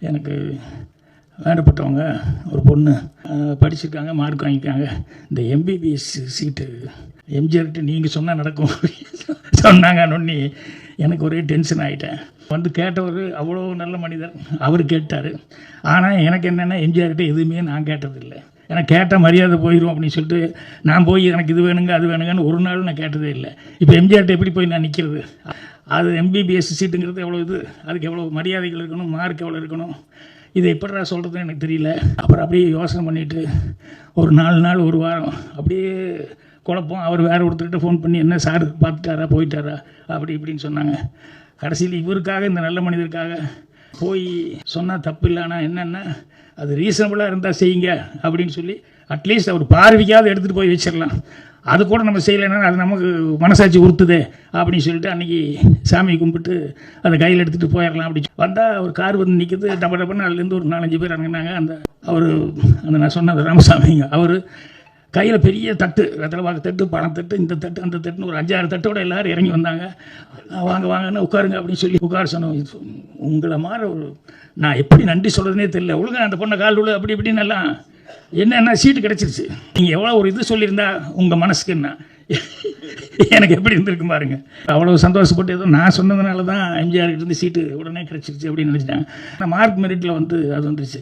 எனக்கு வேண்டப்பட்டவங்க ஒரு பொண்ணு படிச்சிருக்காங்க, மார்க் வாங்கியிருக்காங்க, இந்த எம்பிபிஎஸ் சீட்டு எம்ஜிஆர்கிட்ட நீங்கள் சொன்னால் நடக்கும் சொன்னாங்கன்னு எனக்கு ஒரே டென்ஷன் ஆகிட்டேன். வந்து கேட்டவர் அவ்வளோ நல்ல மனிதர், அவர் கேட்டார். ஆனால் எனக்கு என்னென்னா எம்ஜிஆர்கிட்ட எதுவுமே நான் கேட்டதில்லை. எனக்கு கேட்ட மரியாதை போயிடும் அப்படின்னு சொல்லிட்டு நான் போய் எனக்கு இது வேணுங்க அது வேணுங்கன்னு ஒரு நாள் நான் கேட்டதே இல்லை. இப்போ எம்ஜிஆர்கிட்ட எப்படி போய் நான் நிற்கிறது? அது எம்பிபிஎஸ் சீட்டுங்கிறது எவ்வளோ இது, அதுக்கு எவ்வளோ மரியாதைகள் இருக்கணும், மார்க் எவ்வளோ இருக்கணும், இதை எப்படிடா சொல்கிறதுன்னு எனக்கு தெரியல. அப்புறம் அப்படியே யோசனை பண்ணிவிட்டு ஒரு 4 நாள் ஒரு வாரம் அப்படியே குழப்பம். அவர் வேறு ஒருத்தர்கிட்ட ஃபோன் பண்ணி என்ன சார் பார்த்துட்டாரா போயிட்டாரா அப்படி இப்படின்னு சொன்னாங்க. கடைசியில் இவருக்காக, இந்த நல்ல மனிதருக்காக போய் சொன்னால் தப்பு இல்லை. ஆனால் என்னென்னா அது ரீசனபுளாக இருந்தால் செய்யுங்க அப்படின்னு சொல்லி அட்லீஸ்ட் அவர் பார்வைக்காவது எடுத்துகிட்டு போய் வச்சிடலாம். அது கூட நம்ம செய்யலைன்னா அது நமக்கு மனசாட்சி உறுத்துதே அப்படின்னு சொல்லிட்டு அன்றைக்கி சாமி கும்பிட்டு அதை கையில் எடுத்துகிட்டு போயிடலாம். அப்படி வந்தால் ஒரு கார் வந்து நிற்கிது. டப்ப டப்புன்னு அதுலேருந்து ஒரு 4-5 பேர் இறங்கினாங்க. அந்த நான் சொன்ன ராமசாமிங்க அவர் கையில் பெரிய தட்டு, வெத்தலை பாக்கு தட்டு, பணம் தட்டு, இந்த தட்டு அந்த தட்டுன்னு ஒரு 5-6 தட்டோட எல்லோரும் இறங்கி வந்தாங்க. வாங்க வாங்கன்னு உட்காருங்க அப்படின்னு சொல்லி உட்கார சொன்னோம். உங்களை மாதிரி ஒரு நான் எப்படி நன்றி சொல்கிறதுனே தெரியல. ஒழுங்கா அந்த பொண்ணை கால் விழு அப்படி இப்படின்னு எல்லாம் என்னென்னா சீட்டு கிடச்சிருச்சு. நீங்கள் எவ்வளோ ஒரு இது சொல்லியிருந்தா உங்கள் மனசுக்கு என்ன எனக்கு எப்படி இருந்திருக்கு பாருங்க. அவ்வளோ சந்தோஷப்பட்டு ஏதோ நான் சொன்னதுனால தான் எம்ஜிஆர்கிட்ட இருந்து சீட்டு உடனே கிடச்சிருச்சு அப்படின்னு நினச்சிட்டாங்க. ஆனால் மார்க் மெரிட்டில் வந்து அது வந்துருச்சு.